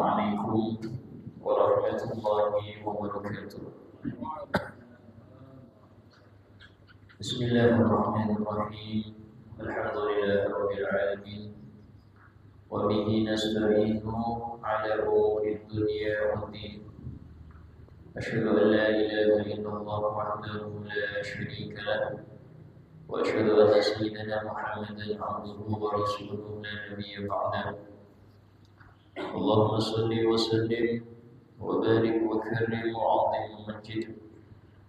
عليكم ورحمة الله وبركاته. بسم الله الرحمن الرحيم. الحمد لله رب العالمين، وبه نستعين على أمور الدنيا والدين. أشهد أن لا إله إلا الله وحده لا شريك له، وأشهد أن سيدنا محمدا عبده ورسوله لا نبي بعده. اللهم صل وسلم وبارك وكرم وعظم ومجد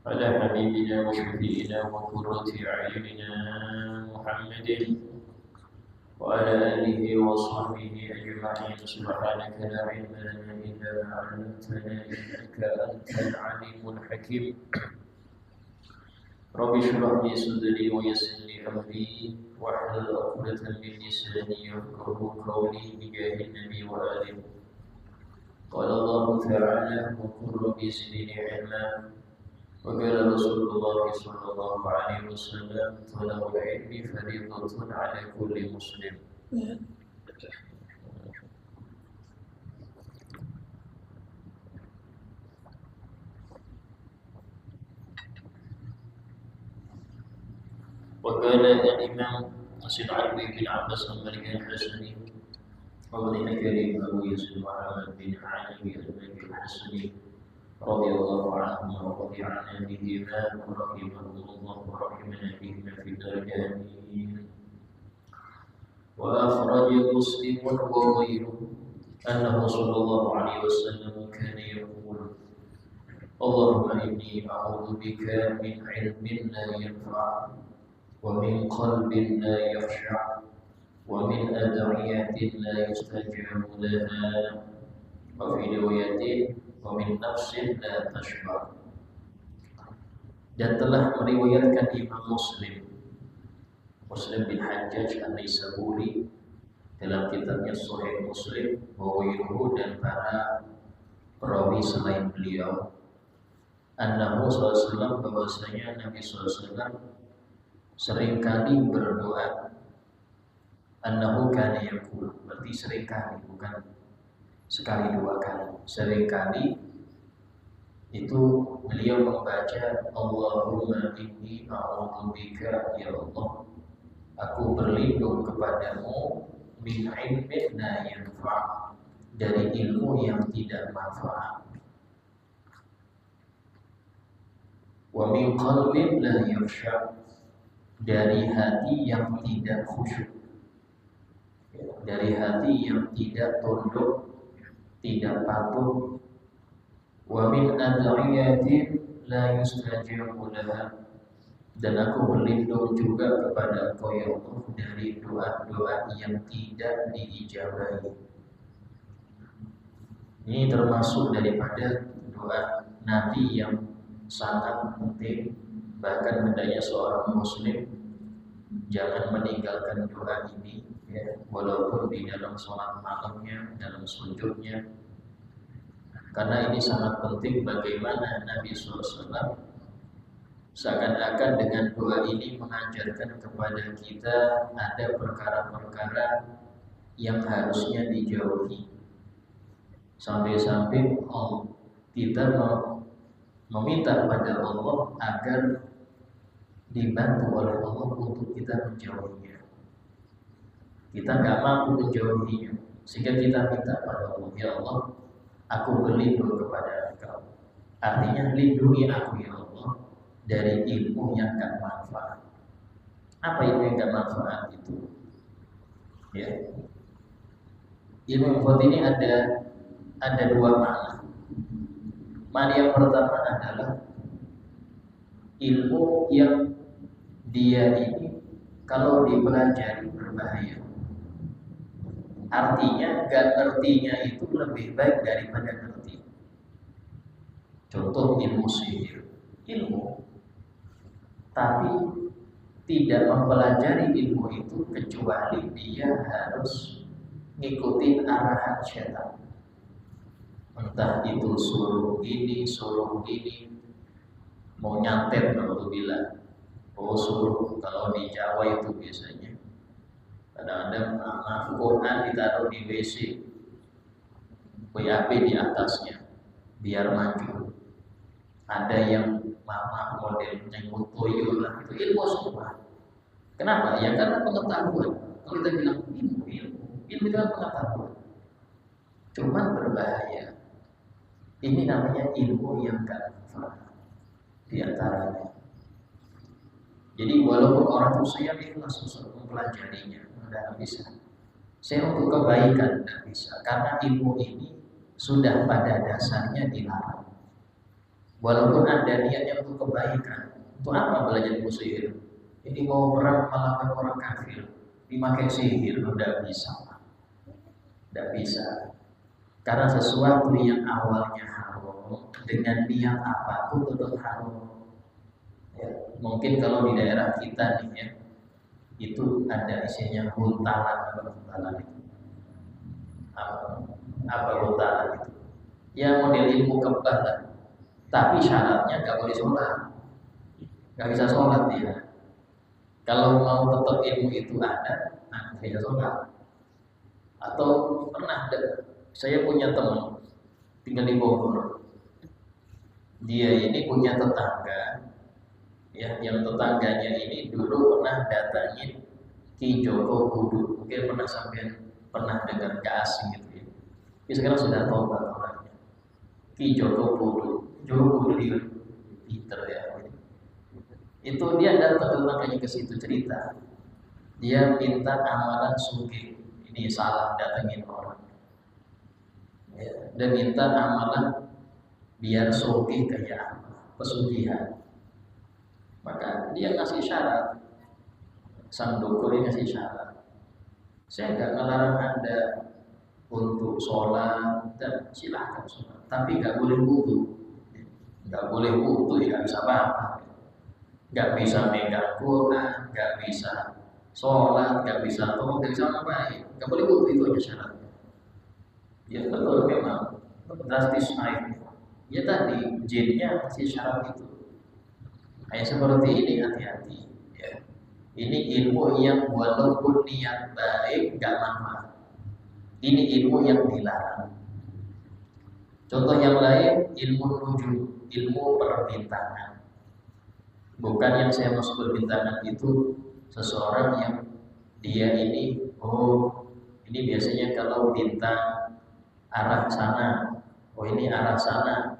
على حبيبنا وشفيعنا وقرة أعيننا محمد وعلى آله وصحبه أجمعين. سبحانك لا علم لنا إلا ما علمتنا إنك أنت العليم الحكيم. رب اشرح لي صدري ويسر لي أمري واحلل عقدة من لساني يفقهوا قولي بجاه النبي وآله. قال الله تعالى: وقل رب زدني علما. وقال رسول الله صلى الله عليه وسلم: طلب العلم فريضة على كل مسلم. وقال الإمام العلوي بن عباس الملك الحسني وابن كريم أبو يوسف محمد بن علي الملك الحسني رضي الله عنهما ورضي عنا بهما ورحمهم الله ورحمنا بهما في الدرجات. وأخرج مسلم وغيره أنه صلى الله عليه وسلم كان يقول: اللهم إني أعوذ بك من علم لا ينفع ومن قلب لا يخشع ومن أدعية لا يستجاب لها وفي رواية ومن نفس لا تشبع. Dan telah meriwayatkan Imam Muslim bin Hajjaj An-Naisaburi dalam kitabnya Sahih Muslim, Wawiruhu dan para perawi selain beliau, annahu SAW, bahwasanya Nabi SAW seringkali berdoa. Annahu kana yaqul, berarti seringkali, bukan sekali dua kali. Seringkali itu beliau membaca Allahumma inni a'udzubika, ya Allah, aku berlindung kepadamu, min ilmin la yanfa', dari ilmu yang tidak manfaat, wa min qalbin la yakhsha', dari hati yang tidak khusyuk, dari hati yang tidak tunduk, tidak patuh, wa min ad'iyatin la yustajabu laha, dan aku berlindung juga kepada Engkau ya Allah dari doa-doa yang tidak diijabahi. Ini termasuk daripada doa Nabi yang sangat penting. Bahkan hendaknya seorang muslim jangan meninggalkan doa ini, ya, walaupun di dalam sholat malamnya, dalam sujudnya, karena ini sangat penting. Bagaimana Nabi SAW seakan-akan dengan doa ini mengajarkan kepada kita ada perkara-perkara yang harusnya dijauhi, sampai-sampai kita meminta pada Allah agar dibantu oleh Allah untuk kita menjauhinya. Kita nggak mampu menjauhinya, sehingga kita minta pada Allah, ya Allah, aku berlindung kepada Engkau. Artinya lindungi aku ya Allah dari ilmu yang nggak manfaat. Apa ilmu yang nggak manfaat itu? Ya, ilmu manfaat ini ada dua makna. Makna yang pertama adalah ilmu yang dia ini kalau dipelajari berbahaya. Artinya gak ngertinya itu lebih baik daripada ngerti. Contoh ilmu sihir, ilmu, tapi tidak mempelajari ilmu itu kecuali dia harus ngikutin arahan setan. Entah itu suruh ini, mau nyantet kalau bilang, suruh, kalau di Jawa itu biasanya kadang-kadang Quran ditaruh di WC, WAP di atasnya biar maju. Ada yang mama modelnya Toyo lah, itu ilmu semua. Kenapa? Ya karena pengetahuan. Kalau kita bilang ilmu itu kan pengetahuan. Cuman berbahaya. Ini namanya ilmu yang gak manfaat di antaranya. Jadi walaupun orang itu saya ikhlas untuk mempelajarinya, tidak bisa. Saya untuk kebaikan tidak bisa, karena ilmu ini sudah pada dasarnya dilarang. Walaupun ada niatnya untuk kebaikan, untuk apa belajar ilmu sihir? Ini mau perang melawan orang kafir, dipakai sihir, tidak bisa, tidak bisa. Karena sesuatu yang awalnya haram dengan niat apapun tetap haram. Ya, mungkin kalau di daerah kita nih ya, itu ada isinya huntalan itu. Apa huntalan itu? Ya model ilmu kebal lah. Tapi syaratnya nggak boleh sholat, nggak bisa sholat dia. Kalau mau tetap ilmu itu ada, nah bisa sholat. Atau pernah saya punya teman tinggal di Bogor. Dia ini punya tetangga, ya, yang tetangganya ini dulu pernah datangin Ki Joko Kudu. Mungkin pernah dengar ke asing gitu ya. Tapi sekarang sudah tobat orangnya. Ki Joko Kudu. Joko Kudu di Twitter ya. Itu dia datang tetangganya ke situ cerita. Dia minta amalan sugih. Ini salah datengin orang. Ya, dan minta amalan biar sugih kayak apa? Pesugihan. Maka dia ngasih syarat. Sang dokter ini ngasih syarat. Saya nggak melarang Anda untuk sholat dan silahkan sholat, tapi nggak boleh wudu. Nggak boleh wudu ya nggak bisa apa-apa. Nggak bisa megang Quran, nggak bisa sholat, nggak bisa tolong, nggak bisa ngapain. Nggak boleh wudu, itu aja syaratnya. Ya betul memang drastis naik. Ya tadi jinnya masih syarat itu. Kayak seperti ini hati-hati. Ya. Ini ilmu yang walaupun niat baik gak manfaat. Ini ilmu yang dilarang. Contoh yang lain, ilmu nujum, ilmu perbintangan. Bukan yang saya maksud perbintangan itu seseorang yang dia ini, ini biasanya kalau bintang arah sana, ini arah sana,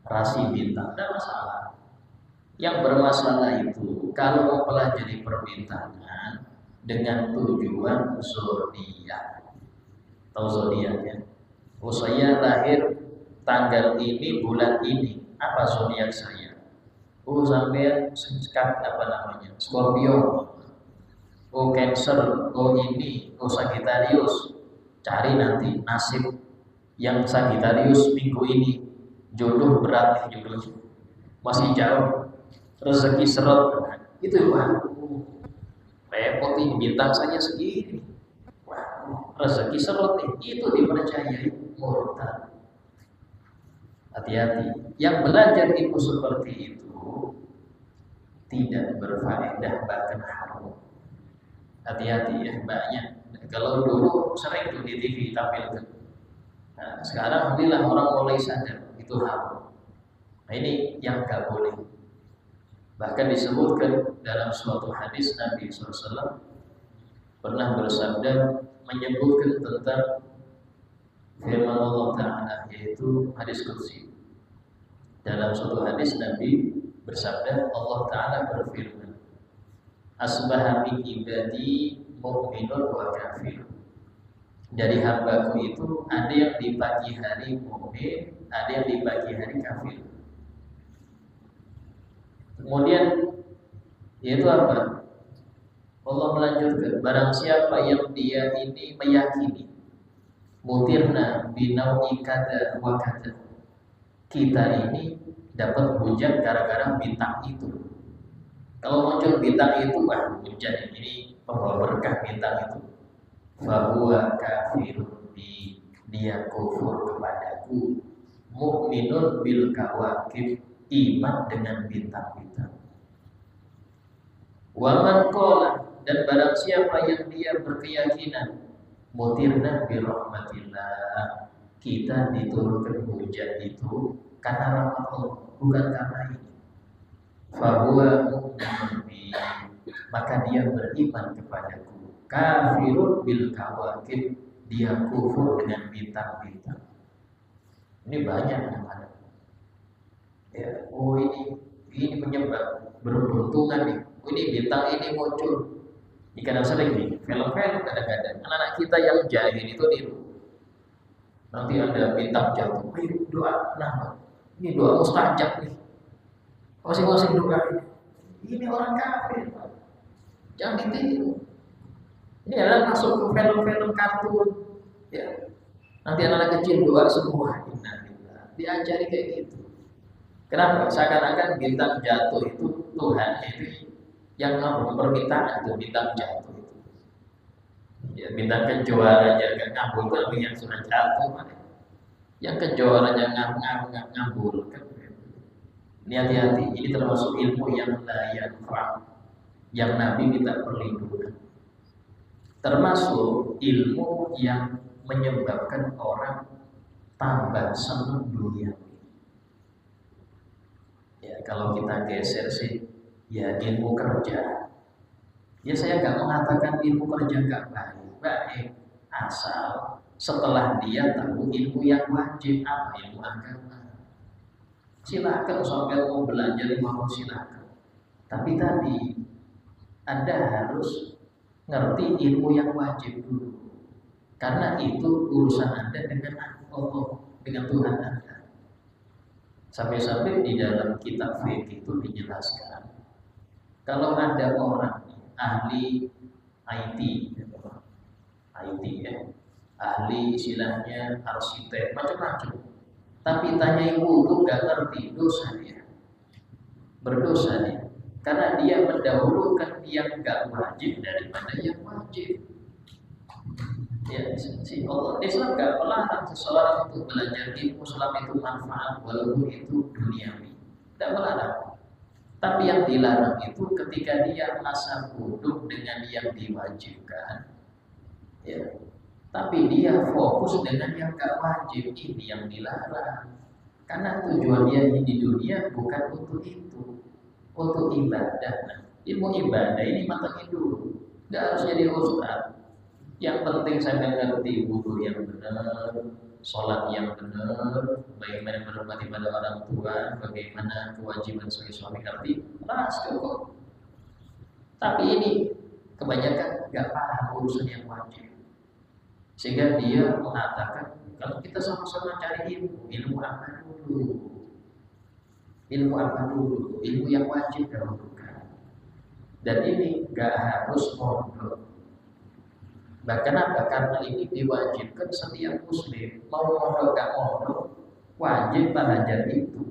rasi bintang, tidak masalah. Yang bermasalah itu kalau mempelajari perbintangan dengan tujuan zodiak. Tahu zodiak ya? Oh saya lahir tanggal ini bulan ini. Apa zodiak saya? Oh sampai apa namanya? Scorpio. Oh Cancer. Oh ini. Oh Sagittarius. Cari nanti nasib yang Sagittarius minggu ini. Jodoh berat jodohnya. Masih jauh. Rezeki seret, itu Pak. Repot nih, bintang saja segini. Wah, rezeki seret nih, itu dipercayai murtad. Hati-hati. Yang belajar ilmu seperti itu tidak berfaedah, bahkan haram. Hati-hati ya, banyak. Kalau dulu sering tuh di TV tampilkan. Nah, sekarang alhamdulillah orang mulai sadar itu haram. Nah ini yang gak boleh. Bahkan disebutkan dalam suatu hadis Nabi SAW pernah bersabda menyebutkan tentang firman Allah Ta'ala, yaitu hadis qudsi. Dalam suatu hadis Nabi bersabda, Allah Ta'ala berfirman, asbaha min ibadi mu'minun wa kafir. Dari hambaku itu ada yang di pagi hari mu'min, ada yang di pagi hari kafir. Kemudian yaitu apa? Allah melanjutkan, barang siapa yang dia ini meyakini mutirna binawi kada wa kada, kita ini dapat hujan gara-gara bintang itu. Kalau muncul bintang itu, wah hujan ini pembawa berkah bintang itu. Fahuwa kafirun bi, dia kufur kepadaku. Mu'minun bil kawakib, iman dengan bintang-bintang. Waman qala, dan barang siapa yang dia berkeyakinan mutirna bi rahmatillah, kita diturunkan hujan itu karena rahmat Allah, bukan karena ini. Fahuwa mu'minun bi, maka dia beriman kepadaku. Kafirun bil kawakib, dia kufur dengan bintang-bintang. Ini banyak yang ada. Ya, oh ini penyebab beruntungan nih. Oh, ini bintang ini muncul. Ini kadang sering nih, film-film kadang-kadang anak-anak kita yang jahil itu niru. Nanti ada bintang jatuh, ayo doa, nah ini doa mustajab nih. Masing-masing doa ini. Ini orang kafir, jangan ditiru. Ini adalah masuk ke film-film kartun. Ya. Nanti anak-anak kecil doa semua. Diajari kayak gitu. Kenapa? Seakan-akan bintang jatuh itu Tuhan itu yang ngabul permintaan itu bintang jatuh itu. Ya, bintang kejuaraan jaga ngabul tapi yang sudah jatuh mana? Yang kejuaraan yang ngabul kan. Ini hati-hati. Ini termasuk ilmu yang layak yang Nabi minta perlindungan. Termasuk ilmu yang menyebabkan orang tambah senang dunia. Ya, kalau kita geser sih, ya ilmu kerja. Ya saya nggak mengatakan ilmu kerja nggak baik, asal setelah dia tahu ilmu yang wajib apa ilmu agama. Silakan sampai mau belajar mau silakan. Tapi tadi Anda harus ngerti ilmu yang wajib dulu. Karena itu urusan Anda dengan Allah, dengan Tuhan Anda. Sampai-sampai di dalam kitab fikih itu dijelaskan kalau ada orang ahli IT ya, ahli istilahnya arsitek macam-macam, tapi tanya wudu nggak ngerti, dosa dia, berdosa dia, karena dia mendahulukan yang nggak wajib daripada yang wajib. Ya, si Allah Islam nggak melarang seseorang untuk belajar ilmu selama itu manfaat walaupun itu duniawi, tidak melarang. Tapi yang dilarang itu ketika dia masa bodoh dengan yang diwajibkan, ya. Tapi dia fokus dengan yang nggak wajib, ini yang dilarang. Karena tujuan dia di dunia bukan untuk itu, untuk ibadah. Nah, ilmu ibadah ini matangin dulu, nggak harus jadi ustaz. Yang penting saya mengerti wudu yang benar, sholat yang benar, bagaimana berhormati pada orang tua, bagaimana kewajiban sebagai suami ngerti, cukup. Tapi ini kebanyakan nggak paham urusan yang wajib, sehingga dia mengatakan kalau kita sama-sama cari ilmu apa dulu, ilmu yang wajib dahulukan. Dan ini nggak harus mondok. Bahkan apa? Karena ini diwajibkan setiap muslim, mau mondok gak mondok, wajib belajar itu.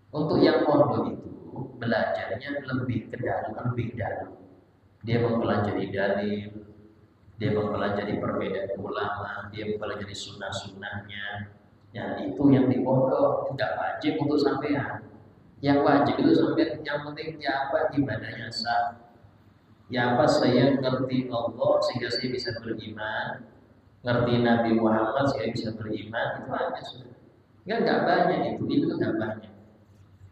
Untuk yang mondok itu belajarnya lebih dalam. Dia mempelajari dalil, dia mempelajari perbedaan ulama, dia mempelajari sunnah-sunnahnya. Ya itu yang di pondok, nggak wajib untuk sampean. Yang wajib itu sampean, yang penting ya apa ibadahnya sah. Ya apa saya ngerti Allah sehingga saya bisa beriman, ngerti Nabi Muhammad sehingga bisa beriman, itu aja sudah. Enggak banyak itu enggak banyak.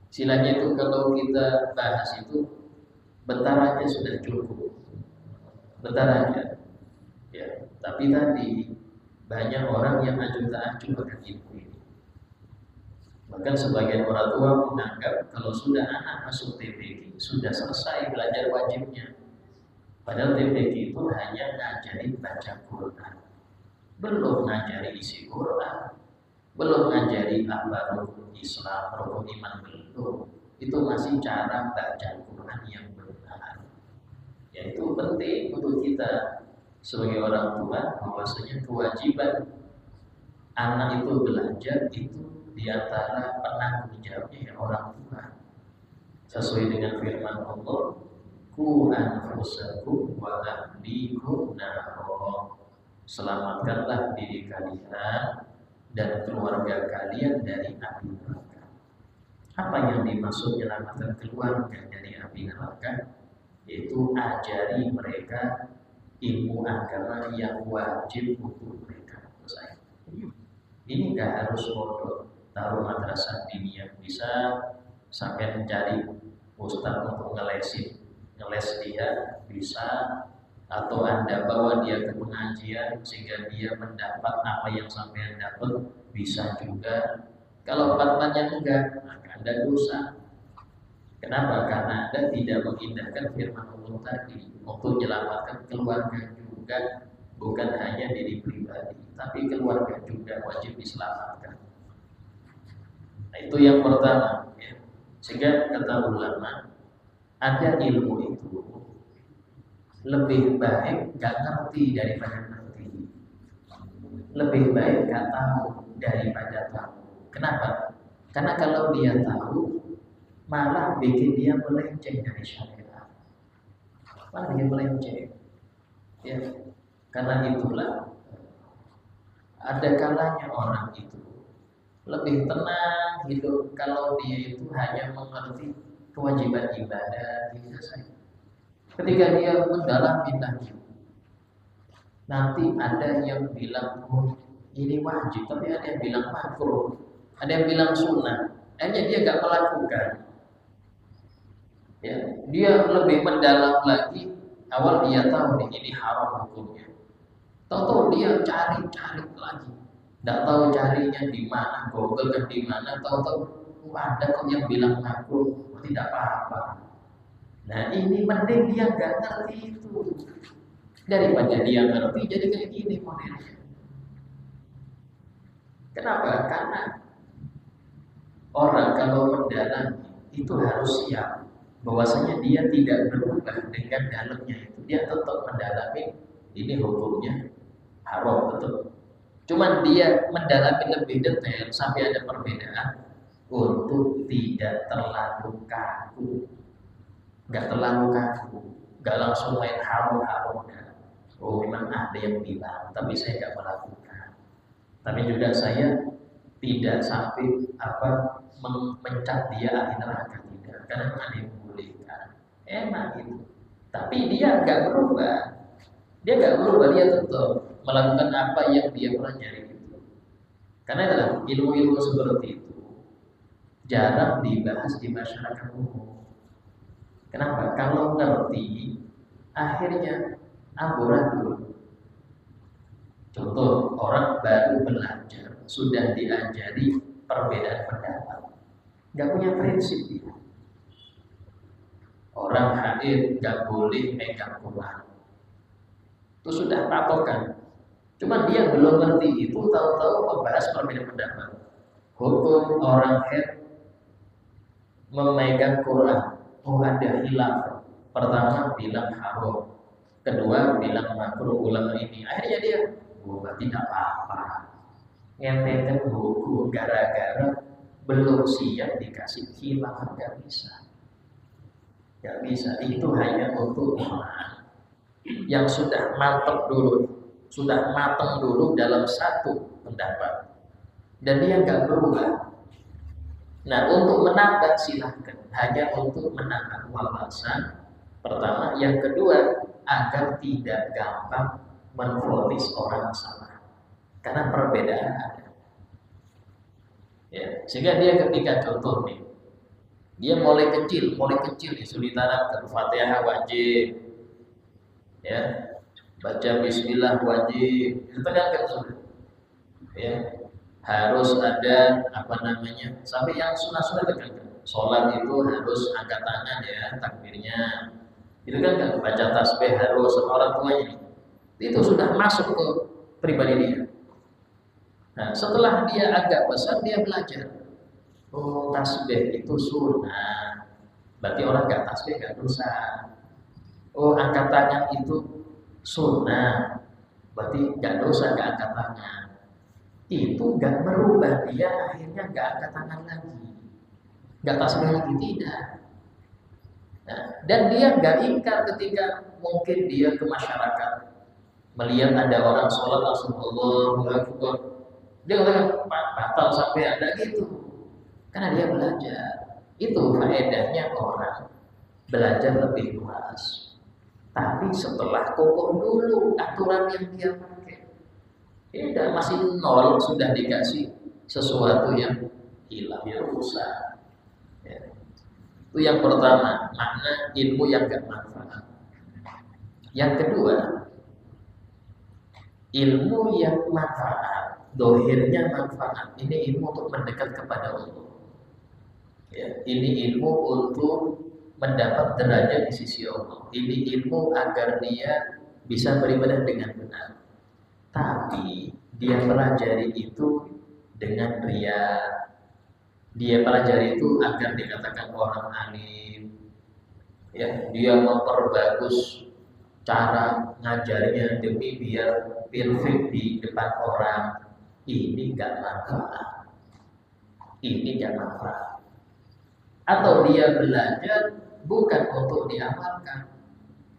Istilahnya itu kalau kita bahas itu bentar aja sudah cukup. Bentar aja. Ya, tapi tadi banyak orang yang acuh tak acuh akan ilmu ini. Bahkan sebagian orang tua menganggap kalau sudah anak masuk TPQ sudah selesai belajar wajibnya. Padahal TPQ itu hanya ngajari baca Quran, belum ngajari isi Quran, belum ngajari apa rukun Islam, rukun iman belum. Itu masih cara baca Quran yang benar. Ya itu penting untuk kita sebagai orang tua, bahwasanya kewajiban anak itu belajar itu diantara penanggung jawabnya ya orang tua. Sesuai dengan firman Allah, ku anfusakum wa ahlikum naro, selamatkanlah diri kalian dan keluarga kalian dari api neraka. Apa yang dimaksud menyelamatkan keluarga dari api neraka? Yaitu ajari mereka ilmu agama yang wajib untuk mereka. Ini nggak harus pondok, taruh madrasah diniyah, bisa sampai mencari ustaz untuk ngeles dia bisa, atau Anda bawa dia ke pengajian sehingga dia mendapat apa yang sampean dapat, bisa juga. Kalau empat-empatnya enggak, maka Anda dosa. Kenapa? Karena Anda tidak mengindahkan firman Allah tadi untuk menyelamatkan keluarga juga, bukan hanya diri pribadi, tapi keluarga juga wajib diselamatkan. Nah, itu yang pertama. Ya. Sehingga kata ulama, ada ilmu itu lebih baik gak ngerti daripada ngerti, lebih baik gak tahu daripada tahu. Kenapa? Karena kalau dia tahu, malah bikin dia melenceng dari syariat, malah bikin melenceng. Ya, karena itulah ada kalanya orang itu lebih tenang hidup kalau dia itu hanya mengerti kewajiban ibadah dia saja. Ketika dia mendalami lagi, nanti ada yang bilang oh, ini wajib, tapi ada yang bilang makruh, ada yang bilang sunnah. Akhirnya dia gak melakukan. Ya, dia lebih mendalam lagi. Awal dia tahu nih ini haram hukumnya. Tahu-tahu dia cari lagi. Tidak tahu carinya di mana, Google kan di mana. Tahu-tahu ada kok yang bilang makruh, tidak apa-apa. Nah ini mending dia nggak ngerti itu daripada dia ngerti jadi kayak gini modelnya. Kenapa? Karena orang kalau mendalami itu harus siap bahwasanya dia tidak berubah dengan dalamnya itu. Dia tetap mendalami ini hukumnya haram betul. Cuman dia mendalami lebih detail sampai ada perbedaan untuk tidak terlalu kaku. Gak terlalu kaku, gak langsung main harum-harum. Oh memang ada yang bilang, tapi saya gak melakukan. Tapi juga saya tidak sampai mencap dia ahli neraka, tidak. Karena ada yang membolehkan, enak itu. Tapi dia gak berubah, dia tetap melakukan apa yang dia pelajari itu. Karena itulah ilmu-ilmu seperti itu jarang dibahas di masyarakat umum. Kenapa? Kalau ngerti, akhirnya amburadul. Contoh, orang baru belajar, sudah diajari perbedaan pendapat, nggak punya prinsip dia. Orang haid nggak boleh megang Quran, itu sudah patokan. Cuma dia belum ngerti itu, tahu-tahu membahas perbedaan pendapat. Hukum orang haid memegang Quran. Oh ada hilaf. Pertama bilang haram, kedua bilang makruh ulama ini. Akhirnya dia, berarti tidak apa-apa. Ngentekan buku gara-gara belum siap dikasih hilaf, nggak bisa. Nggak bisa. Itu hanya untuk orang yang sudah matang dulu dalam satu pendapat dan dia nggak berubah. Nah, untuk menambah silahkan, hanya untuk menambah wawasan. Pertama, yang kedua, agar tidak gampang menvonis orang salah, karena perbedaan ada. Ya, sehingga dia ketika contoh nih, dia mulai kecil ya, sudah ditanamkan Fatihah wajib, ya, baca Bismillah wajib, itu kan sudah, ya. Harus ada sampai yang sunnah tekankan. Sholat itu harus angkat tangan ya, takbirnya. Itu kan baca tasbih harus sama orang tuanya. Itu sudah masuk ke pribadi dia. Nah, setelah dia agak besar dia belajar. Oh, tasbih itu sunnah. Berarti orang gak tasbih gak dosa. Oh, angkat tangan itu sunnah. Berarti gak dosa gak angkat tangan. Itu gak merubah dia akhirnya gak angkat tangan lagi, gak tasbih lagi, tidak. Nah, dan dia gak ingkar ketika mungkin dia ke masyarakat melihat ada orang sholat langsung Allahu Akbar, dia katakan batal sampai ada gitu, karena dia belajar. Itu faedahnya orang belajar lebih luas, tapi setelah kokoh dulu aturan yang dia pakai. Ini udah masih nol, sudah dikasih sesuatu yang hilang, ya rusak. Ya. Itu yang pertama, makna ilmu yang gak manfaat. Yang kedua, ilmu yang manfaat, dohirnya manfaat. Ini ilmu untuk mendekat kepada Allah. Ya, ini ilmu untuk mendapat derajat di sisi Allah. Ini ilmu agar dia bisa beribadah dengan benar. Tapi dia pelajari itu dengan ria. Dia pelajari itu agar dikatakan orang alim. Ya, dia memperbagus cara ngajarnya demi biar perfect di depan orang. Ini gak manfaat. Ini gak manfaat. Atau dia belajar bukan untuk diamalkan.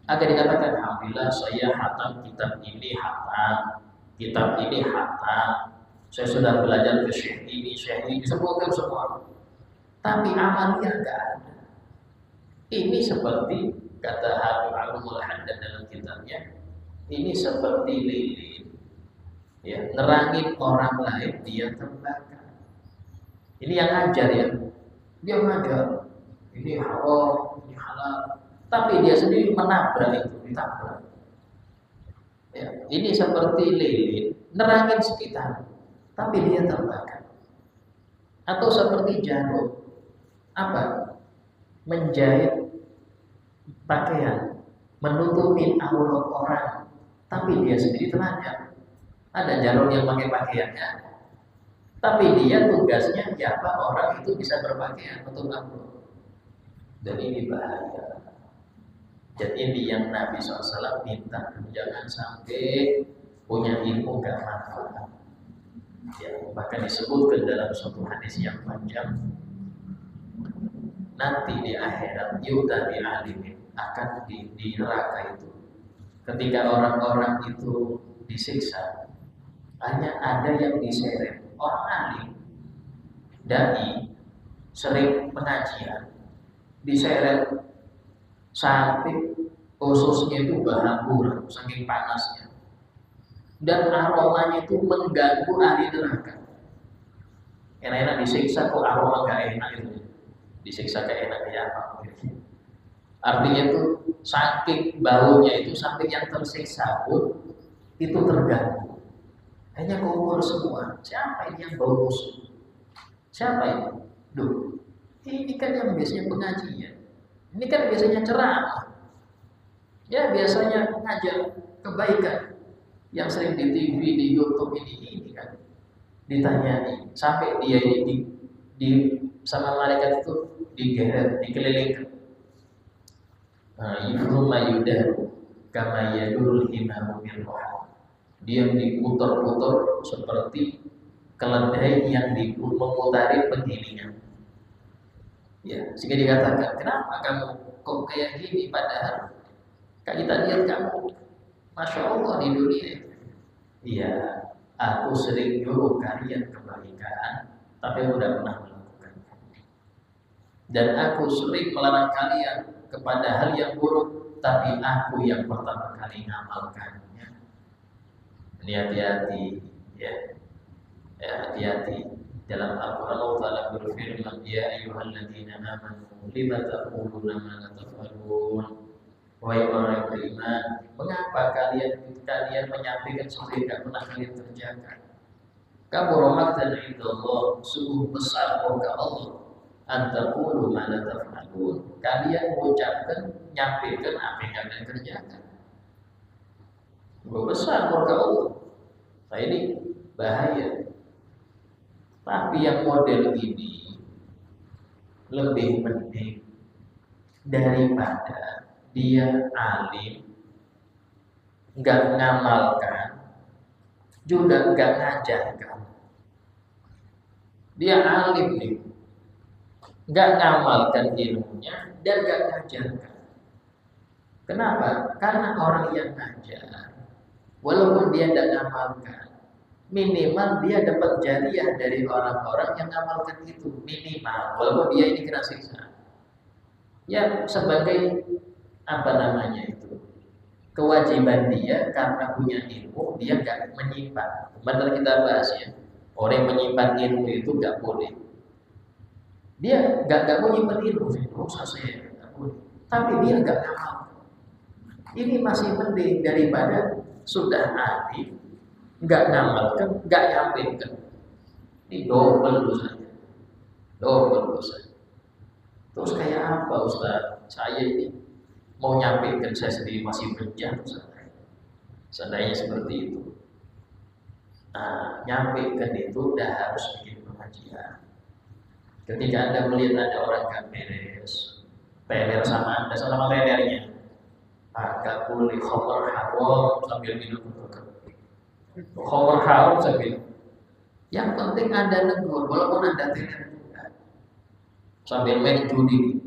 Agar dikatakan, alhamdulillah saya hatam kitab ini hatam, kitab ini hatam, saya sudah belajar ke syekh ini, semua. Tapi amalnya enggak ada. Ini seperti kata Habib Abdul Haddad dalam kitabnya, ini seperti lilin, ya, nerangin orang lain dia terbakar. Ini yang ngajar ya, dia ngajar, ini haram, ini halal. Tapi dia sendiri menabrak itu, ditabrak. Ya, ini seperti lilin, nerangin sekitar, tapi dia terbakar. Atau seperti jarum, apa? Menjahit pakaian, menutupi aurat orang, tapi dia sendiri telanjang. Ada jarum yang pakai pakaiannya, tapi dia tugasnya siapa orang itu bisa berpakaian untuk aurat. Dan ini bahaya. Dan ini yang Nabi SAW minta, jangan sampai punya ilmu gak manfaat. Ya, bahkan disebutkan dalam suatu hadis yang panjang, nanti di akhirat yu'ta bi'alimin, akan di neraka itu. Ketika orang-orang itu disiksa, hanya ada yang diseret orang alim, dai, sering pengajian, diseret sampai ususnya itu berhamburan saking panasnya, dan aromanya itu mengganggu ahli neraka. Enak-enak disiksa kok aroma gak enak itu, disiksa gak enak kayak apa? Artinya itu saking baunya itu sampai yang tersiksa pun itu terganggu. Hanya kotor semua. Siapa ini yang bau busuk? Siapa ini? Duh, ini kan yang biasanya pengajian. Ini kan biasanya ceramah. Ya biasanya ngajar kebaikan yang sering di TV, di YouTube ini kan ditanyai sampai dia ini di sama malaikat itu digeret, dikelilingkan. Yufruma yudahu kama yadul himamu bil roh. Dia diputar-putar seperti keledai yang memutari penggilingan. Ya, sehingga dikatakan, kenapa kamu kok kayak gini padahal kita lihat kamu, masya Allah di dunia. Iya, aku sering nyuruh kalian kebaikan, tapi udah pernah melakukannya. Dan aku sering melarang kalian kepada hal yang buruk, tapi aku yang pertama kali ngamalkannya. Ini hati-hati, ya, hati-hati. Dalam Al-Quran Allah Ta'ala berfirman, ya ayyuhalladzina amanu lima taquluna ma la taf'alun. Wahai orang beriman, mengapa kalian menyampaikan sesuatu yang tidak pernah kalian kerjakan? Kabura maqtan 'inda Allah, sungguh besar murka Allah, an taqulu ma la taf'alun. Kalian mengucapkan, menyampaikan apa yang kalian kerjakan. Sungguh besar murka Allah. Nah ini bahaya. Tapi yang model ini lebih penting daripada dia alim, nggak ngamalkan, juga nggak ngajarkan. Dia alim nih, nggak ngamalkan ilmunya dan nggak ngajarkan. Kenapa? Karena orang yang ngajar, walaupun dia nggak ngamalkan, minimal dia dapat jariah dari orang-orang yang ngamalkan itu, minimal, walaupun dia ini kena siksa. Ya sebagai apa namanya itu, kewajiban dia karena punya ilmu, dia nggak menyimpan. Kemarin kita bahas ya, orang yang menyimpan ilmu itu nggak boleh. Dia nggak mau nyimpan ilmu, usah saya nggak boleh. Tapi dia nggak ngamal. Ini masih mending daripada sudah alim, nggak ngamalkan, nggak nyampaikan. Ini double dosanya, double dosa. Terus kayak apa Ustaz? Saya ini mau nyampaikan saya sendiri masih berjatuh. Seandainya seperti itu. Nah, nyampaikan itu udah harus bikin pengajian. Ketika Anda melihat ada orang gak beres, teler sama Anda, sama telernya, agak boleh khamar haram sambil minum khamar haram sambil. Yang penting Anda negur, walaupun Anda teler juga. Sambil main judi,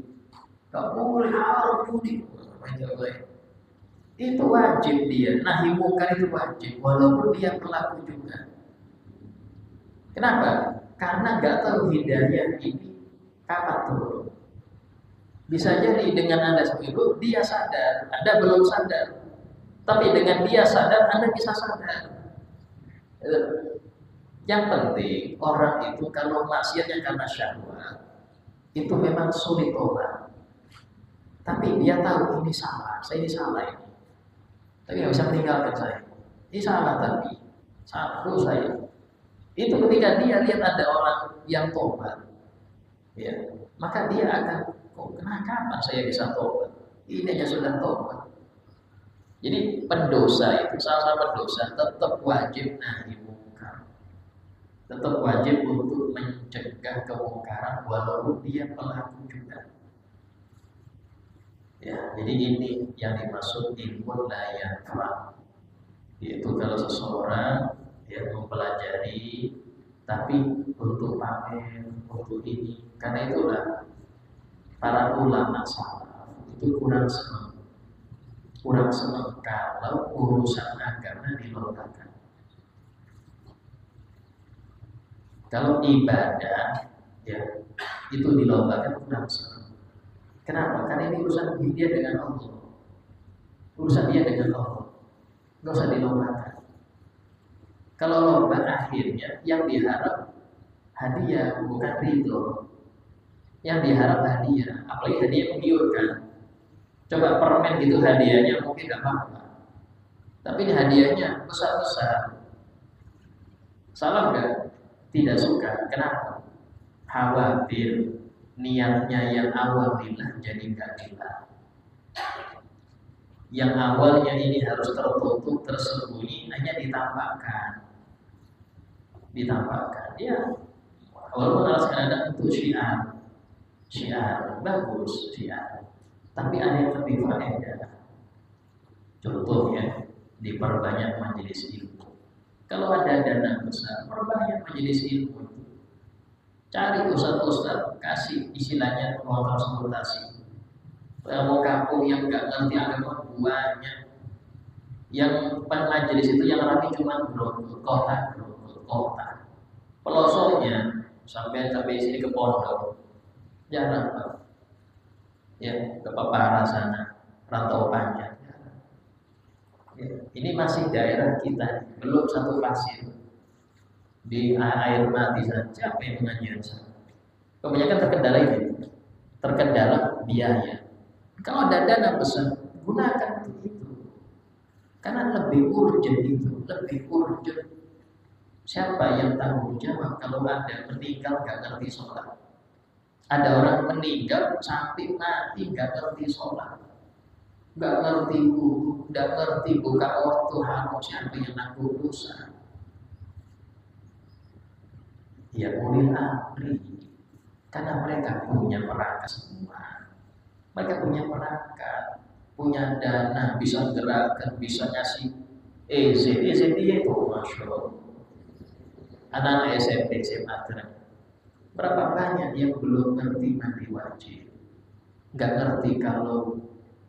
gak boleh haram judi. Itu wajib dia, nahi mungkar itu wajib, walaupun dia pelaku juga. Kenapa? Karena nggak tahu hidayah ini kapan turun. Bisa jadi dengan Anda seperti itu, dia sadar, Anda belum sadar. Tapi dengan dia sadar, Anda bisa sadar. Yang penting, orang itu kalau maksiatnya karena syahwat, itu memang sulit tobat. Tapi dia tahu ini salah, saya ini salah ini. Tapi nggak bisa meninggalkan saya. Ini salah tapi satu saya. Itu ketika dia lihat ada orang yang tobat, ya, maka dia akan, kapan saya bisa tobat? Ini aja sudah tobat. Jadi pendosa itu, salah pendosa tetap wajib nahi mungkar, tetap wajib untuk mencegah kemungkaran walaupun dia pelaku juga. Ya, jadi ini yang dimaksud ilmu la yanfa. Yaitu kalau seseorang yang mempelajari tapi untuk pamer, untuk ini. Karena itulah para ulama salaf itu kurang senang kalau urusan agama dilombakan. Kalau ibadah ya itu dilombakan kurang senang. Kenapa? Karena ini urusan dia dengan Allah. Urusan dia dengan Allah. Nggak usah dilombakan. Kalau lomba akhirnya yang diharap hadiah bukan ridho. Yang diharap hadiah, apalagi hadiah menggiurkan. Coba permen gitu hadiahnya mungkin nggak apa-apa. Tapi ini hadiahnya besar-besar. Salah nggak? Tidak suka. Kenapa? Khawatir niatnya yang awal lillah jadi nggak lillah. Yang awalnya ini harus tertutup, tersembunyi, hanya ditampakkan. Ya, walaupun alasan ada untuk syiar bagus syiar, tapi ada yang lebih faedah. Contohnya diperbanyak majelis ilmu. Kalau ada dana besar, perbanyak majelis ilmu. Cari ustaz-ustaz, kasih istilahnya uang konsultasi. Mau kampung yang nggak ngerti agama banyak. Yang majelis itu yang rapi cuma kota. Pelosoknya sampai sini ke pondok, jarang Pak. Ya, ke Papara sana, Rantau Panjang. Ya, ini masih daerah kita, belum satu pasir. Di air mati saja, apa yang pengajian sana. Kebanyakan terkendala ini, terkendala biaya. Kalau ada dana besar, gunakan untuk itu. Karena lebih urgent itu, lebih urgent. Siapa yang tanggung jawab kalau ada meninggal gak ngerti sholat? Ada orang meninggal sampai mati gak ngerti sholat, gak ngerti wudu, gak ngerti buka waktu haram. Siapa yang nanggung dosa? Ya ulil amri. Karena mereka punya perangkat semua. Mereka punya perangkat, punya dana, bisa gerakan, bisa ngasih EZ itu Masya Allah. Anak-anak SMP, SMA, berapa banyak yang belum ngerti mandi wajib, nggak ngerti kalau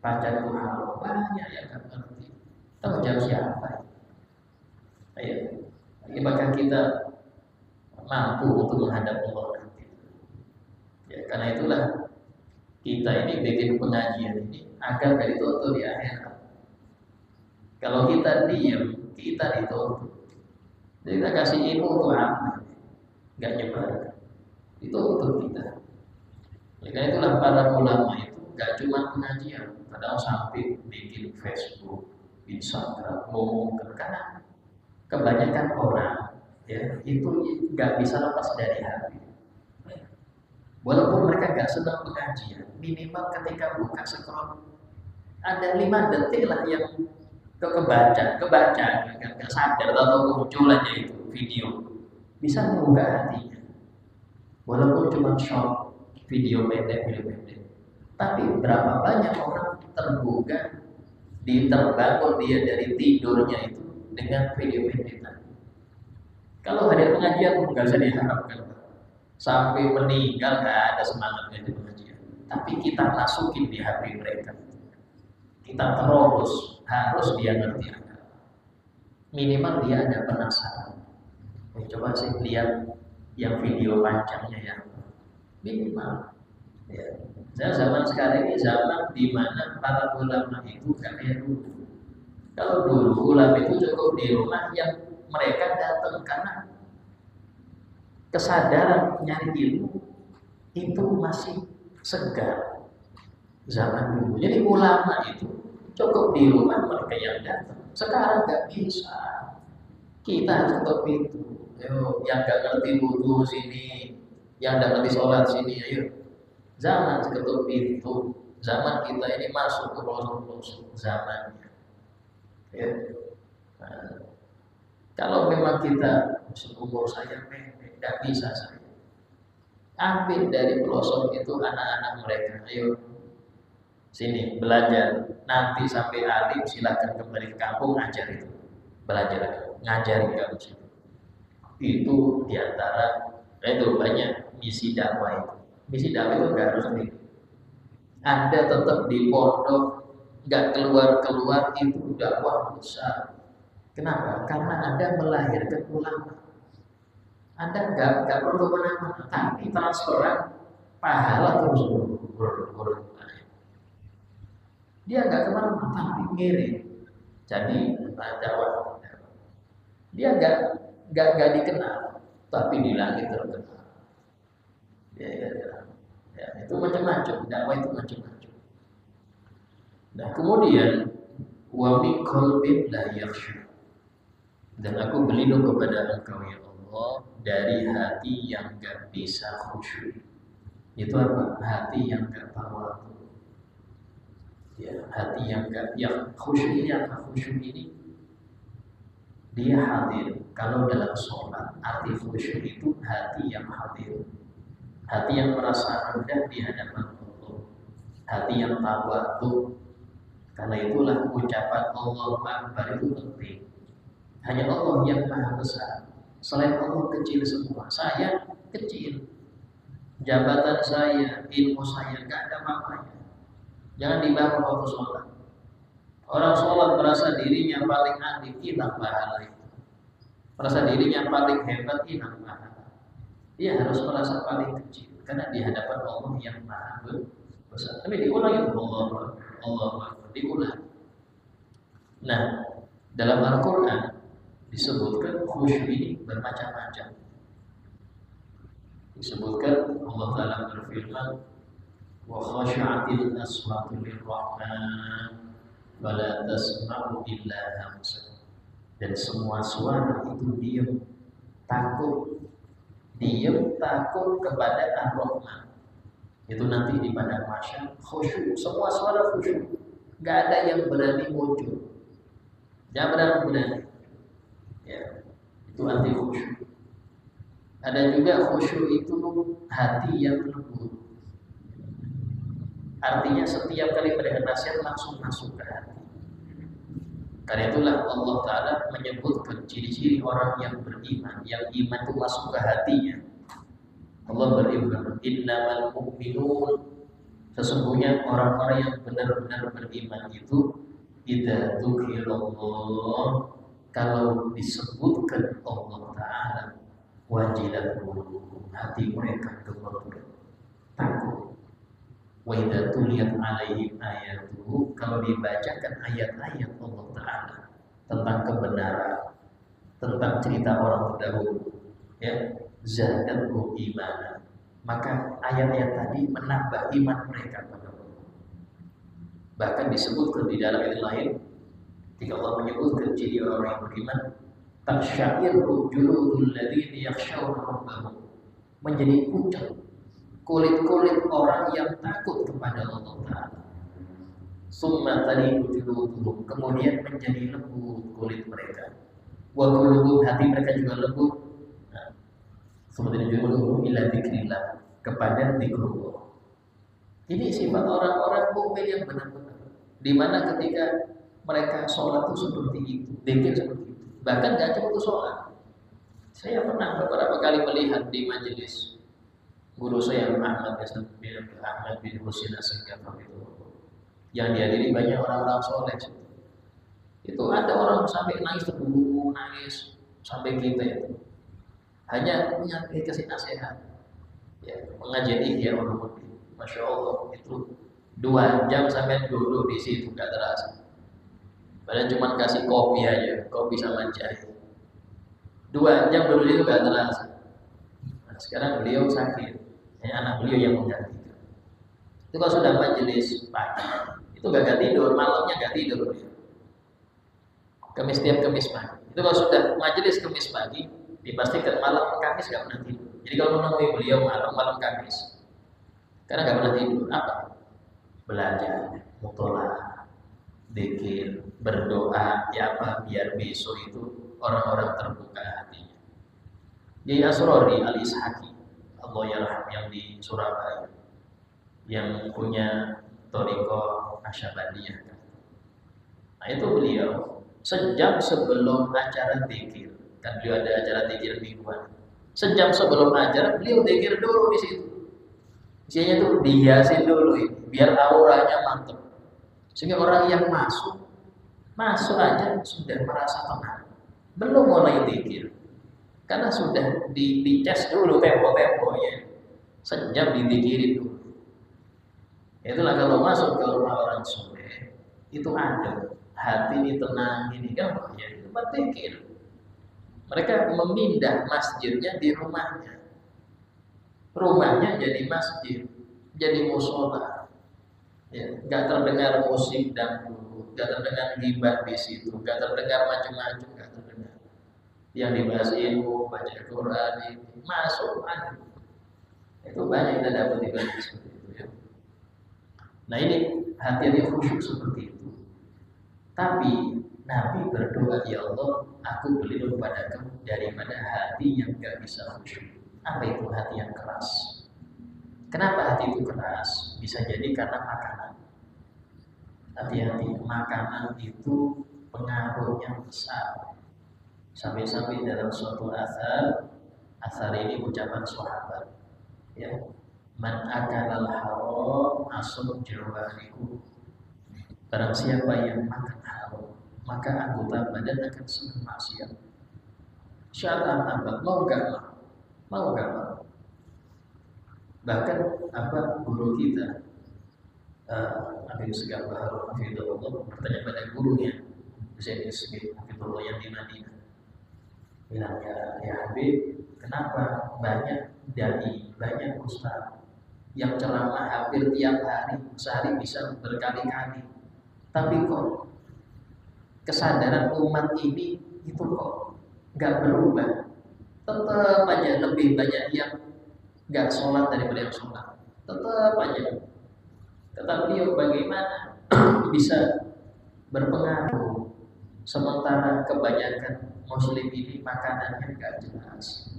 pacar itu halal, banyak yang nggak ngerti. Tahu jawab siapa? Ayo, apakah kita mampu untuk menghadap Allah nanti? Ya, karena itulah kita ini bikin pengajian ini agar dari itu di akhirat. Kalau kita diam, kita dituntut. Jadi kita kasih ilmu untuk apa? Nggak nyebar. Itu untuk kita. Ya, karena itulah para ulama itu nggak cuma pengajian, kadang sampai bikin Facebook, Instagram, ngomong karena kebanyakan orang ya itu nggak bisa lepas dari hati. Walaupun mereka nggak sedang pengajian, minimal ketika buka scroll ada 5 detik lah yang kebaca, nggak sadar atau muncul aja itu video, bisa mengubah hatinya. Walaupun cuma short video pendek, tapi berapa banyak orang tergugah, terbangun dia dari tidurnya itu dengan video pendek. Kalau hadir pengajian nggak bisa diharapkan sampai meninggal nggak ada semangatnya di pengajian. Tapi kita masukin di hati mereka. Kita terus harus dia ngerti agama. Minimal dia ada penasaran. Coba sih lihat yang video panjangnya ya. Minimal. Ya. Saya zaman sekarang ini zaman di mana para ulama itu gak kayak dulu. Kalau dulu ulama itu cukup di rumah yang mereka datang karena kesadaran nyari ilmu itu masih segar zaman dulu. Jadi ulama itu cukup di rumah mereka yang datang. Sekarang nggak bisa. Kita harus ketok pintu. Ayo, yang nggak ngerti wudu sini, yang nggak ngerti sholat sini, ayo. Zaman ketok pintu. Zaman kita ini masuk ke pelosok-pelosok zamannya. Ya. Nah, kalau memang kita umur saya pendek, nggak bisa saya. Ambil dari pelosok itu anak-anak mereka, ayo sini belajar. Nanti sampai alim silakan kembali ke kampung ngajar itu, belajar ngajari kamu sini. Itu diantara itu banyak misi dakwah itu. Misi dakwah itu nggak harus sendiri. Anda tetap di pondok, nggak keluar itu dakwah besar. Kenapa? Karena Anda melahirkan ulama. Anda nggak perlu kemana-mana, tapi transferan pahala terus dia nggak kemana-mana, tapi ngirim. Jadi dakwah. Dia nggak dikenal, tapi di langit terkenal. Ya, itu macam-macam. Dakwah itu macam-macam. Nah kemudian wa min qalbin la yakhsha. Dan aku berlindung kepada Engkau ya Allah dari hati yang gak bisa khusyuk. Itu apa? Hati yang gak tawadhu. Ya, hati yang gak, yang khusyuk ini apa? Khusyuk ini dia hadir. Kalau dalam sholat, arti khusyuk itu hati yang hadir, hati yang merasa rendah di hadapan Allah, hati yang tawadhu. Karena itulah ucapan Allahu Akbar itu penting. Hanya Allah yang maha besar. Selain Allah kecil semua. Saya kecil. Jabatan saya, ilmu saya nggak ada apa-apanya. Jangan dibawa waktu sholat. Orang sholat merasa dirinya paling ahli, hilang pahala itu. Merasa dirinya paling hebat, hilang pahala. Dia harus merasa paling kecil. Karena di hadapan Allah yang maha besar. Tapi diulang itu Allah diulang. Nah, dalam Al-Quran disebutkan khusyuk ini bermacam-macam. Disebutkan Allah Ta'ala berfirman wa khasyatil aswatu lirrahman wa la tasma'u illa hamsa. Dan semua suara itu diam takut kepada Ar-Rahman. Itu nanti di padang mahsyar khusyuk, semua suara khusyuk. Enggak ada yang berani muncul. Jangan berani. Ya, itu anti khusyuk. Ada juga khusyuk itu hati yang lembut. Artinya setiap kali mendengar nasihat langsung masuk ke hati. Karena itulah Allah Ta'ala menyebutkan ciri-ciri orang yang beriman, yang iman itu masuk ke hatinya. Allah beriman, innamal mu'minun, sesungguhnya orang-orang yang benar-benar beriman itu idza dzukirallah, kalau disebutkan Allah Ta'ala wajilat qulubuhum, hati mereka gemetar takut. Wa idza tuliyat alaihim ayatuhu, kalau dibacakan ayat-ayat Allah Ta'ala tentang kebenaran, tentang cerita orang terdahulu, ya, zadatuhum imanan. Maka ayat-ayat tadi menambah iman mereka pada Allah. Bahkan disebutkan di dalam ayat lain, ketika Allah menyebutkan ciri orang yang beriman, tasyairu juludul ladzina yakhshawna rabbahum, menjadi pucat kulit-kulit orang yang takut kepada Allah Ta'ala. Summa talinu juluduhum, kemudian menjadi lembut kulit mereka. Wa qulubuhum, hati mereka juga lembut. Nah, summa talinu juluduhum ila dzikrillah, kepada zikrullah. Ini sifat orang-orang mukmin yang benar-benar, di mana ketika mereka sholat itu seperti itu, zikir seperti itu. Bahkan gak cuma sholat. Saya pernah beberapa kali melihat di majelis guru saya Ahmad bin Husin As-Sagaf itu, yang dihadiri banyak orang-orang soleh. Itu ada orang sampai nangis terburu, nangis sampai kita itu hanya kasih nasihat, ya, mengajian Ihya Ulumuddin. Masya Allah, itu 2 jam sampai duduk di situ gak terasa. Padahal cuma kasih kopi aja, kopi sama jahe. 2 jam duduk itu gak terasa. Nah, sekarang beliau sakit. Anak beliau yang menggantikan. Itu kalau sudah majelis pagi, itu gak tidur, malamnya gak tidur beliau. Tiap Kamis pagi. Itu kalau sudah majelis Kamis pagi, dipastikan malam Kamis gak pernah tidur. Jadi kalau menemui beliau malam Kamis, karena gak pernah tidur, apa? Belajar, mutola'ah, zikir, berdoa, ya apa? Biar besok itu orang-orang terbuka hatinya. Jadi Asrori Al-Ishaqi, Allah yarham, yang di Surabaya, yang punya Thariqah Nasyabandiyah. Nah itu beliau sejam sebelum acara zikir, kan beliau ada acara zikir mingguan. Sejam sebelum acara beliau zikir dulu di situ. Isinya tuh dihiasin dulu ini, biar auranya mantap. Sehingga orang yang masuk aja sudah merasa tenang. Belum mulai zikir. Karena sudah dicas dulu tempo-temponya. Sejam dizikirin dulu. Itulah kalau masuk ke rumah orang soleh, itu ada hati ini tenang, ini kan ya di tempat zikir. Mereka memindah masjidnya di rumahnya. Rumahnya jadi masjid, jadi musola. Ya, gak terdengar musik dangdut, gak terdengar ghibah di situ, gak terdengar macam-macam, gak terdengar. Yang dibahas ilmu, baca Quran, ini masuk ada. Itu banyak kita dapat di balik seperti itu ya. Nah ini hati-hati khusyuk seperti itu. Tapi Nabi berdoa, ya Allah, aku berlindung padamu daripada hati yang gak bisa khusyuk. Apa itu hati yang keras? Kenapa hati itu keras? Bisa jadi karena makanan. Hati-hati, makanan itu pengaruhnya besar. Sampai-sampai dalam suatu asar ini ucapan sahabat, ya, man akalal haram asum jawariku. Barang siapa yang makan haram, maka anggota badan akan senang maksiat. Syarat apa? Mau gak mau. Bahkan apa guru kita Nabi Segaf Bahar Hafidhullah bertanya pada gurunya Zaid Ismit Hafidhullah yang di Madinah, bilang, ya Habib, kenapa banyak dai, banyak ustaz yang ceramah hampir tiap hari, sehari bisa berkali-kali, tapi kok kesadaran umat ini itu kok gak berubah, tetap aja lebih banyak yang gak sholat daripada yang sholat, tetap aja. Kata beliau, bagaimana bisa berpengaruh sementara kebanyakan muslim ini makanannya gak jelas.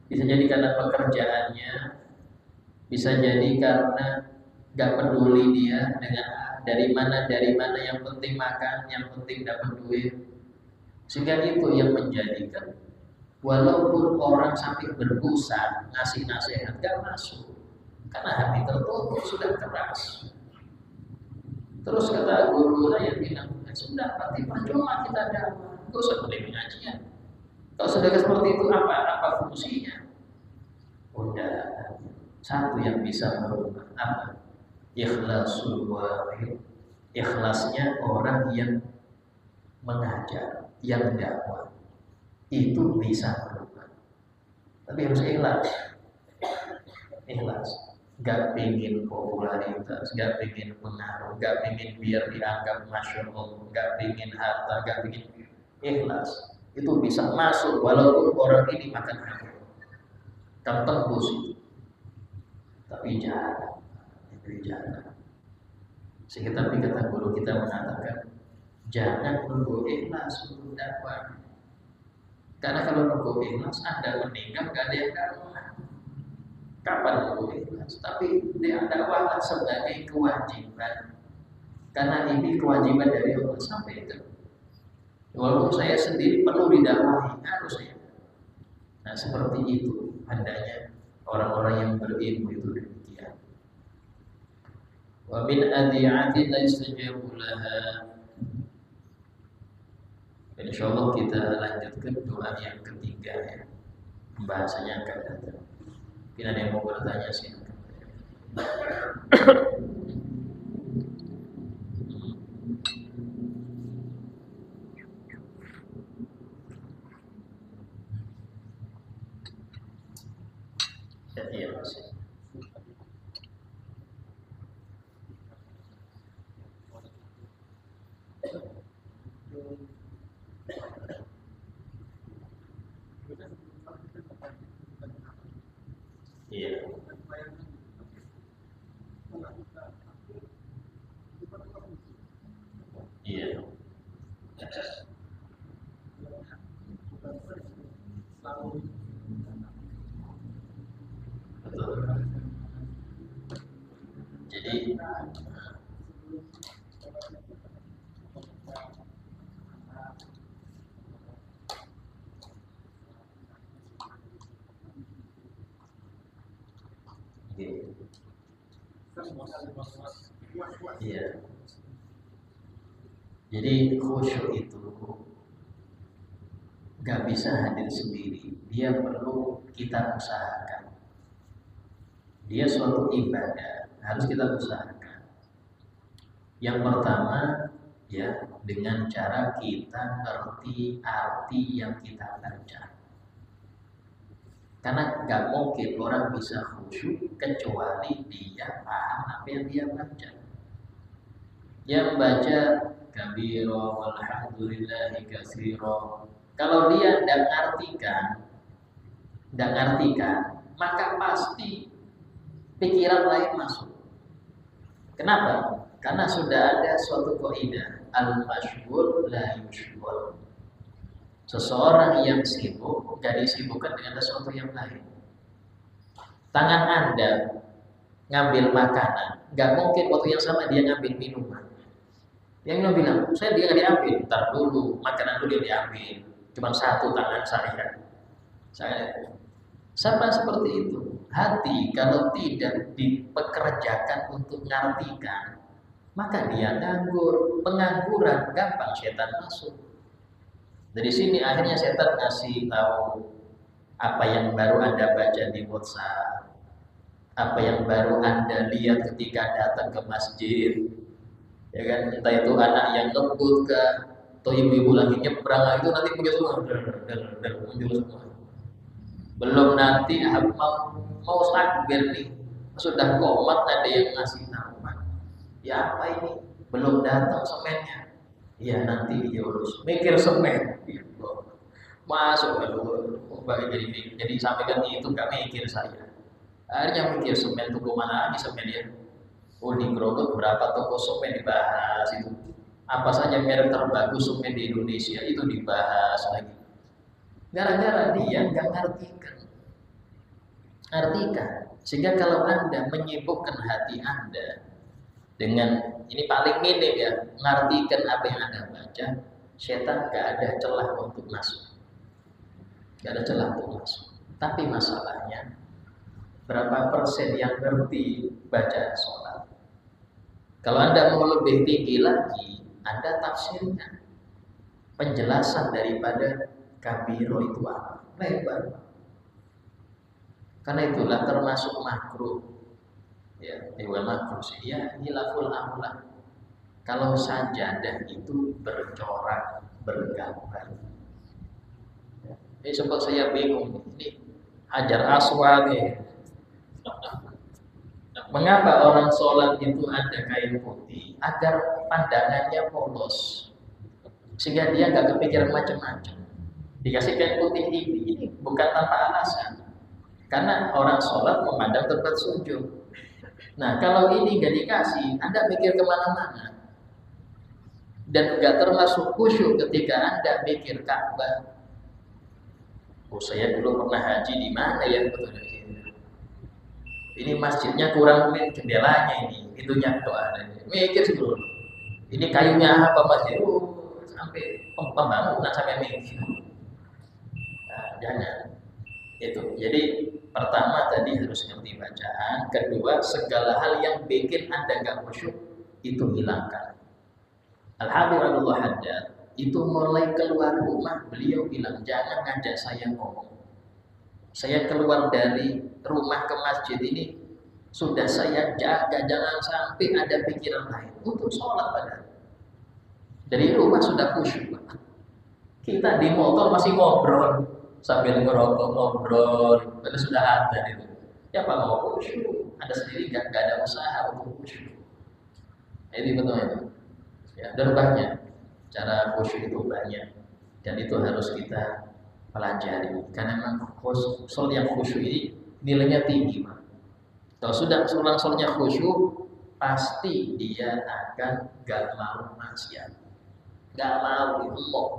Bisa jadi karena pekerjaannya, bisa jadi karena gak peduli dia dengan dari mana yang penting makan, yang penting dapat duit. Sehingga itu yang menjadikan walaupun orang sampai berbusa ngasih nasihat gak masuk, karena hati tertutup, sudah keras. Terus kata guru saya bilang, sudah berarti percuma kita dakwah, gak usah boleh pengajian. Kalau sudah seperti itu apa fungsinya? Udah satu yang bisa merubah apa? Ikhlasul wahid. Ikhlasnya orang yang mengajar, yang dakwah itu bisa berubah. Tapi harus ikhlas. Ikhlas. Gak pingin popularitas, gak pingin pengaruh, gak pingin biar dianggap masya Allah, gak pingin harta, gak pingin. Ikhlas. Itu bisa masuk walaupun orang ini makan haram. Kan tembus itu. Tapi jangan. Sehingga tapi kata guru kita mengatakan jangan nunggu ikhlas untuk dakwah. Karena kalau nunggu ikhlas Anda meninggal gak ada yang dakwah. Kapan nunggu ikhlas? Tapi dia dakwah sebagai kewajiban. Karena ini kewajiban dari Allah sampai itu. Walaupun saya sendiri perlu didakwahi, harus ya. Nah seperti itu hendaknya orang-orang yang berilmu itu demikian. Wa min adiyati la istajabu laha. Insyaallah kita lanjutkan doa yang ketiga ya. Pembahasannya akan datang. Mungkin ada yang mau bertanya sih. Iya masih. Iya. Iya. Betul. Jadi iya. Jadi khusyuk itu gak bisa hadir sendiri. Dia perlu kita usahakan. Dia suatu ibadah, harus kita usahakan. Yang pertama, ya, dengan cara kita ngerti arti yang kita baca. Karena gak mungkin orang bisa khusyuk kecuali dia paham apa yang dia baca. Yang baca kabiro walhamdulillahi katsiro. Kalau dia tidak ngartikan, maka pasti pikiran lain masuk. Kenapa? Karena sudah ada suatu kaidah al-masyghul la yushghal. Seseorang yang sibuk gak disibukkan dengan sesuatu yang lain. Tangan Anda ngambil makanan, gak mungkin waktu yang sama dia ngambil minuman. Yang minum bilang, saya dia nggak diambil, ntar dulu makanan dulu dia diambil, cuma satu tangan saya. Sama seperti itu. Hati kalau tidak dipekerjakan untuk ngartikan, maka dia nganggur. Pengangguran gampang setan masuk. Dari sini akhirnya setan ngasih tahu apa yang baru Anda baca di WhatsApp, apa yang baru Anda lihat ketika datang ke masjid, ya kan? Entah itu anak yang lembut kah, atau ibu-ibu lagi nyebrang, itu nanti punya semua, muncul semua. Belum nanti mau takbir nih, sudah komat ada yang ngasih nama. Ya apa ini? Belum datang semennya. Ya nanti diurus. Mikir semen. Masuk jadi sampaikan itu gak mikir saya. Akhirnya mikir semen itu kemana lagi semen ya? Oh di Grogot berapa toko semen dibahas itu. Apa saja merek terbagus semen di Indonesia itu dibahas lagi. Gara-gara dia nggak ngartikan. Sehingga kalau Anda menyibukkan hati Anda dengan ini paling minim ya, ngartikan apa yang Anda baca, setan gak ada celah untuk masuk. Tapi masalahnya berapa persen yang ngerti baca sholat? Kalau Anda mau lebih tinggi lagi, Anda tafsirkan penjelasan daripada kabiro itu apa? Lebar. Karena itulah termasuk makruh. Ya, bukan makruh sih. Ya, hilaful aulah. Kalau sajadah itu bercorak, bergambar. Ini sempat saya bingung, ini Hajar Aswad nih. Mengapa orang sholat itu ada kain putih? Agar pandangannya polos, sehingga dia nggak kepikiran macam-macam. Dikasih kain putih ini bukan tanpa alasan, karena orang sholat memandang tempat sujud. Nah, kalau ini nggak dikasih, Anda mikir kemana-mana, dan nggak termasuk khusyuk ketika Anda mikir Ka'bah. Oh, saya dulu pernah haji di mana ya, betul ini. Ini masjidnya kurang jendelanya ini, itunya doa. Mikir dulu. Ini kayunya apa masjid? Sampai pembangunan sampai mikir. Nah, jangan. Itu. Jadi pertama tadi harus ngerti bacaan. Kedua, segala hal yang bikin Anda nggak khusyuk itu hilangkan. Al-Habib Abdullah Haddad itu mulai keluar rumah, beliau bilang, jangan ngajak saya ngomong. Saya keluar dari rumah ke masjid ini sudah saya jaga, jangan sampai ada pikiran lain untuk sholat padahal. Dari rumah sudah khusyuk. Kita di motor masih ngobrol sambil ngerokok, ngobrol, padahal sudah ada itu. Ya Pak mau khusyuk, Anda sendiri nggak ada usaha untuk khusyuk. Ini betul itu. Ya, dan banyak cara khusyuk itu banyak, dan itu harus kita pelajari. Karena memang sholat yang khusyuk ini nilainya tinggi, Pak. Kalau sudah seorang sholatnya khusyuk, pasti dia akan gak mau maksiat, gak mau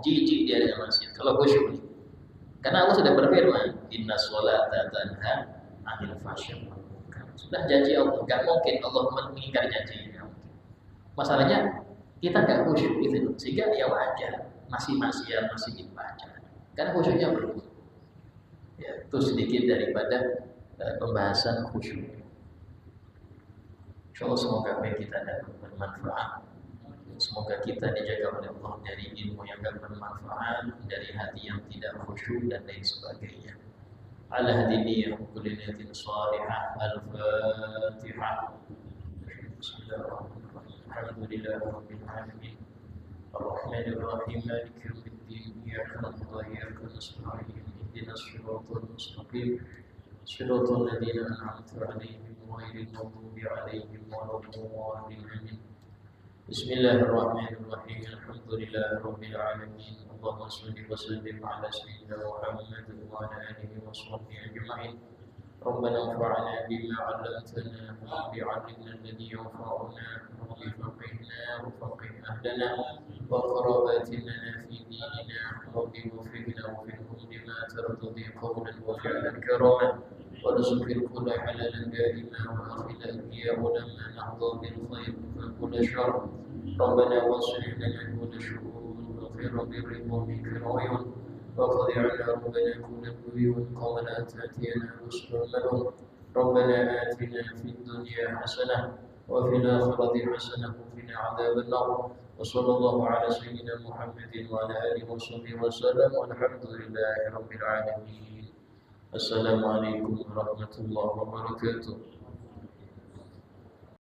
jijik dia dengan maksiat. Kalau khusyuk, karena Allah sudah berfirman, Inna sholata tanha 'anil fahsya'i wal munkar. Sudah janji Allah, gak mungkin Allah mengingkari janjinya. Masalahnya kita nggak khusyuk gitu, sehingga ya wajar masih maksiat, masih dibaca. Karena khusyuknya belum. Ya, itu sedikit daripada pembahasan khusyuk. Insyaallah semoga kita dapat bermanfaat. Semoga kita dijaga oleh Allah dari ilmu yang gak bermanfaat, dari hati yang tidak khusyuk dan lain sebagainya. Ala hadiniyah kulli niyatin shalihah. Al-Fatihah. Bismillahirrahmanirrahim. Alhamdulillah rabbil alamin. Ar-Rahmanir Rahim. Maliki yaumiddin. Iyyaka na'budu wa iyyaka nasta'in. Ihdinas siratal mustaqim. Siratal ladzina an'amta 'alaihim ghairil maghdubi 'alaihim waladdallin. Bismillahirrahmanirrahim. Alhamdulillah rabbil alamin. Allahumma shalli wa sallim ala sayyidina Muhammad wa ala alihi wa sahbihi ajma'in. ربنا انفعنا بما علمتنا رب علمنا الذي ينفعنا رب فقهنا وفقه أهلنا وقراباتنا في ديننا رب وفقنا وفقهم لما ترتضي قولا وفعلا كرما ورزق الكل حلالا دائما وأخذ الأنبياء لما نحظى بالخير وكل شر ربنا واصلح لنا كل شؤون وخير بالرضا منك العيون وقضي عنا ربنا كل الديون قبل أن تأتينا رسل الملون ربنا آتنا في الدنيا حسنة وفي الآخرة حسنة وقنا عذاب النار وصلى الله على سيدنا محمد وعلى آله وصحبه وسلم والحمد لله رب العالمين. السلام عليكم ورحمة الله وبركاته.